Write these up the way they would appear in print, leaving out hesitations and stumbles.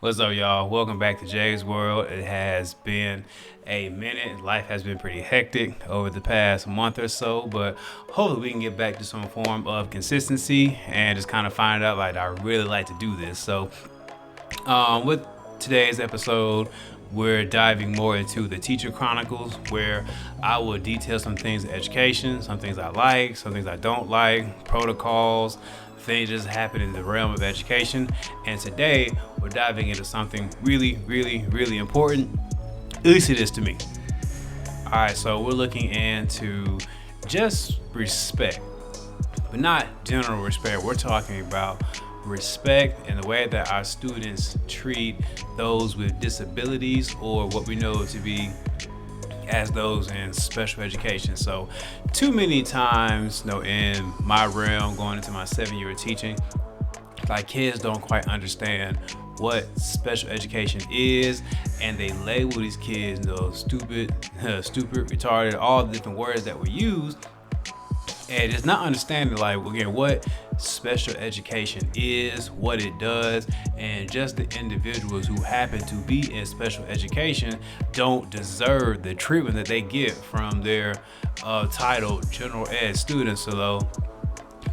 What's up, y'all? Welcome back to Jay's World. It has been a minute. Life has been pretty hectic over the past month or so, but hopefully we can get back to some form of consistency and just kind of find out like I really like to do this. So, with today's episode, we're diving more into the Teacher Chronicles, where I will detail some things in education, some things I like, some things I don't like, protocols, things just happen in the realm of education. And today, we're diving into something really, really, really important. At least it is to me. All right, so we're looking into just respect, but not general respect. We're talking about respect and the way that our students treat those with disabilities, or what we know to be as those in special education. So too many times, in my realm, going into my 7 year of teaching, like kids don't quite understand what special education is, and they label these kids, stupid, retarded, all the different words that we use, and just not understanding what special education is, what it does, and just the individuals who happen to be in special education don't deserve the treatment that they get from their titled general ed students. So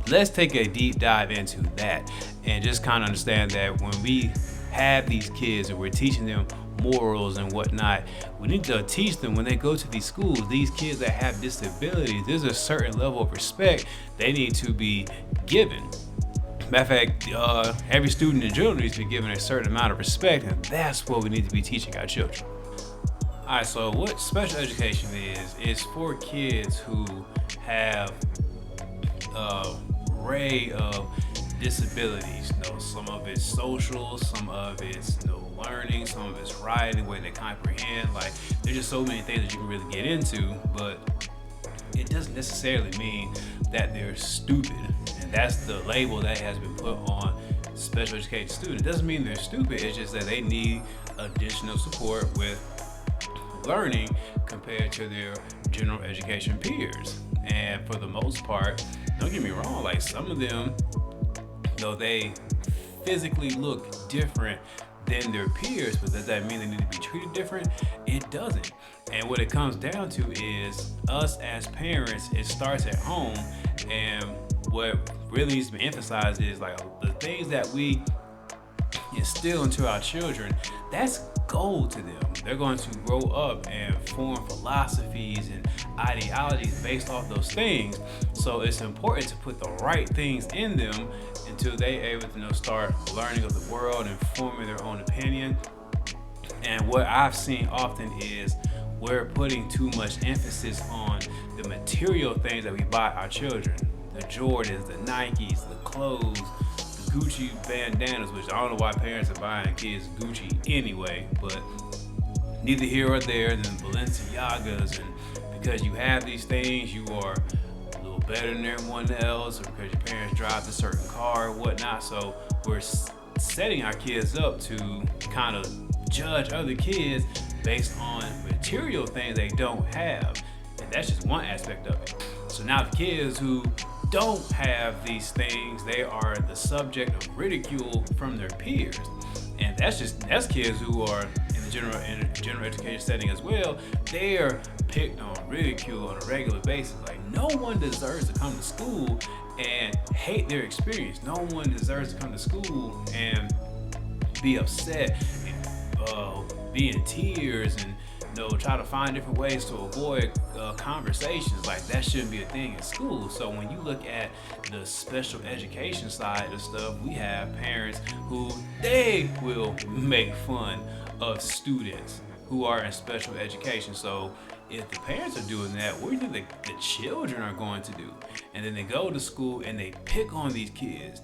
let's take a deep dive into that and just kind of understand that when we have these kids and we're teaching them morals and whatnot, we need to teach them when they go to these schools, these kids that have disabilities, there's a certain level of respect they need to be given. Matter of fact, every student in general needs to be given a certain amount of respect, and that's what we need to be teaching our children. All right, so what special education is for kids who have a array of disabilities. Some of it's social, some of it's learning, some of it's writing, the way they comprehend. Like, there's just so many things that you can really get into, but it doesn't necessarily mean that they're stupid. And that's the label that has been put on special education students. It doesn't mean they're stupid, it's just that they need additional support with learning compared to their general education peers. And for the most part, don't get me wrong, like some of them, though they physically look different than their peers, but does that mean they need to be treated different? It doesn't. And what it comes down to is us as parents, it starts at home. And what really needs to be emphasized is like the things that we instill into our children, that's gold to them. They're going to grow up and form philosophies and ideologies based off those things. So it's important to put the right things in them until they're able to start learning of the world and forming their own opinion. And what I've seen often is we're putting too much emphasis on the material things that we buy our children. The Jordans, the Nikes, the clothes, the Gucci bandanas, which I don't know why parents are buying kids Gucci anyway, but neither here or there. Than Balenciagas, and because you have these things, you are a little better than everyone else, or because your parents drive a certain car or whatnot. So we're setting our kids up to kind of judge other kids based on material things they don't have. And that's just one aspect of it. So now the kids who don't have these things, they are the subject of ridicule from their peers. And that's kids who are in the general education setting as well. They are picked on, ridicule on a regular basis. Like, no one deserves to come to school and hate their experience. No one deserves to come to school and be upset and be in tears and try to find different ways to avoid conversations. Like, that shouldn't be a thing in school. So when you look at the special education side of stuff, we have parents who they will make fun of students who are in special education. So if the parents are doing that, what do you think the children are going to do? And then they go to school and they pick on these kids.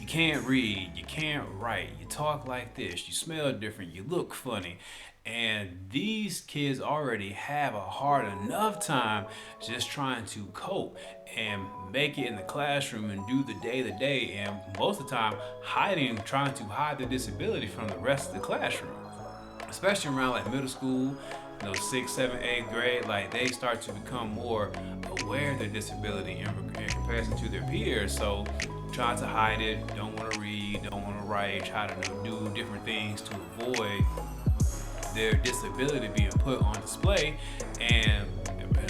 You can't read, you can't write, you talk like this, you smell different, you look funny. And these kids already have a hard enough time just trying to cope and make it in the classroom and do the day-to-day, and most of the time trying to hide their disability from the rest of the classroom. Especially around like middle school, 6th, 7th, 8th grade, like they start to become more aware of their disability in comparison to their peers. So try to hide it, don't want to read, don't want to write, try to do different things things to avoid their disability being put on display. And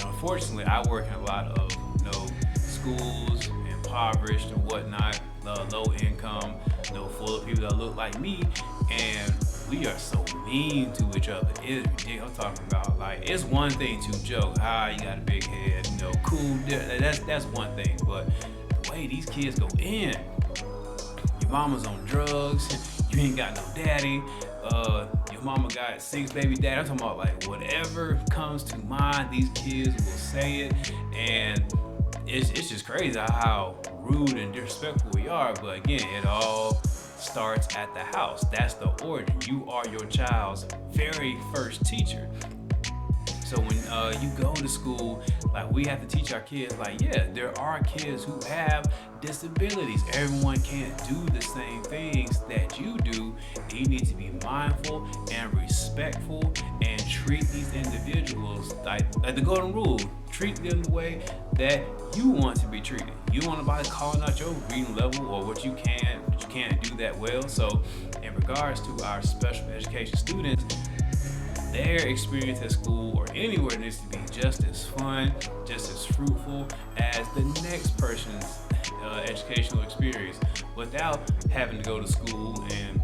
unfortunately, I work in a lot of schools, impoverished and whatnot, low income, full of people that look like me, and we are so mean to each other. It's ridiculous. I'm talking about, like, it's one thing to joke, you got a big head, cool. That's one thing, but the way these kids go in, your mama's on drugs, you ain't got no daddy, your mama got 6 baby daddy. I'm talking about, like, whatever comes to mind, these kids will say it, and it's just crazy how rude and disrespectful we are. But again, it all starts at the house. That's the origin. You are your child's very first teacher. So when you go to school, like, we have to teach our kids, like, yeah, there are kids who have disabilities. Everyone can't do the same things that you do. You need to be mindful and respectful and treat these individuals like the golden rule. Treat them the way that you want to be treated. You want nobody calling out your reading level or what you can't do that well. So in regards to our special education students, their experience at school or anywhere needs to be just as fun, just as fruitful as the next person's educational experience, without having to go to school and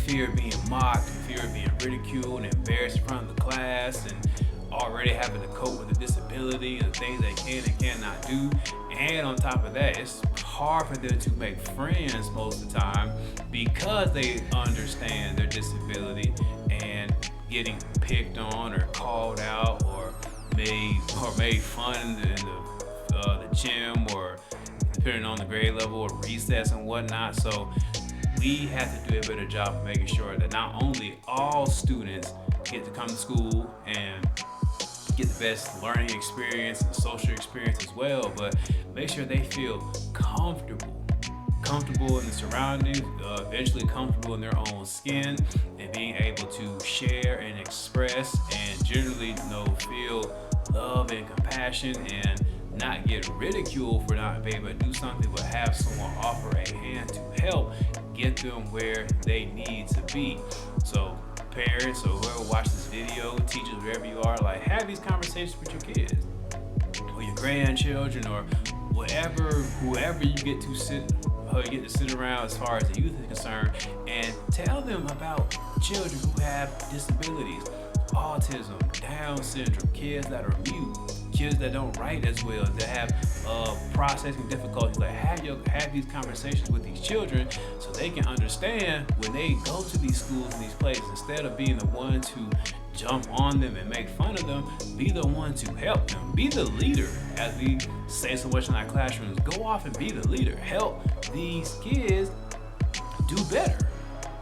fear of being mocked, fear of being ridiculed and embarrassed in front of the class, and already having to cope with a disability and the things they can and cannot do. And on top of that, it's hard for them to make friends most of the time because they understand their disability, and getting picked on or called out or made fun in the gym, or depending on the grade level or recess and whatnot. So we have to do a better job of making sure that not only all students get to come to school and get the best learning experience and social experience as well, but make sure they feel comfortable in the surroundings, eventually comfortable in their own skin, and being able to share and express and generally feel love and compassion, and not get ridiculed for not being able to do something, but have someone offer a hand to help get them where they need to be. So parents or whoever watch this video, teachers, wherever you are, like, have these conversations with your kids or your grandchildren or whoever you get to sit around as far as the youth is concerned, and tell them about children who have disabilities, autism, Down syndrome, kids that are mute, kids that don't write as well, that have processing difficulties. Like, have these conversations with these children so they can understand when they go to these schools and these places, instead of being the one to jump on them and make fun of them, be the one to help them. Be the leader, as we say so much in our classrooms. Go off and be the leader. Help these kids do better.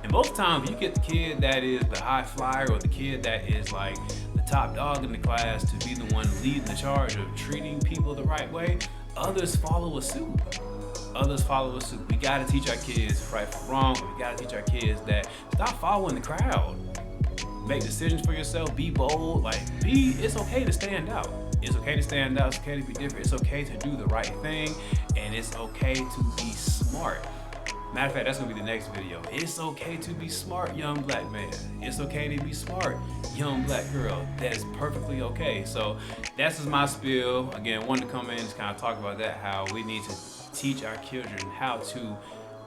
And most times you get the kid that is the high flyer, or the kid that is like the top dog in the class, to be the one leading the charge of treating people the right way. Others follow a suit. We gotta teach our kids right from wrong. We gotta teach our kids that stop following the crowd. Make decisions for yourself. Be bold. It's okay to stand out. It's okay to stand out. It's okay to be different. It's okay to do the right thing. And it's okay to be smart. Matter of fact, that's gonna be the next video. It's okay to be smart, young black man. It's okay to be smart, young black girl. That is perfectly okay. So that's just my spiel. Again, wanted to come in and just kind of talk about that, how we need to teach our children how to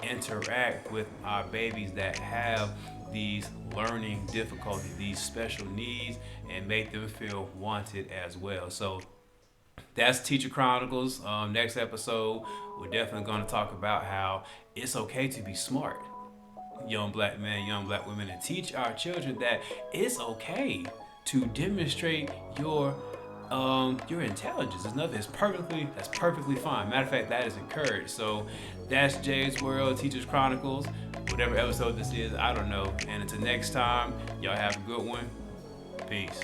interact with our babies that have these learning difficulties, these special needs, and make them feel wanted as well. So that's Teacher Chronicles. Next episode, we're definitely going to talk about how it's okay to be smart, young black men, young black women, and teach our children that it's okay to demonstrate your intelligence. That's perfectly fine. Matter of fact, that is encouraged. So that's Jay's World, Teachers Chronicles. Whatever episode this is, I don't know. And until next time, y'all have a good one. Peace.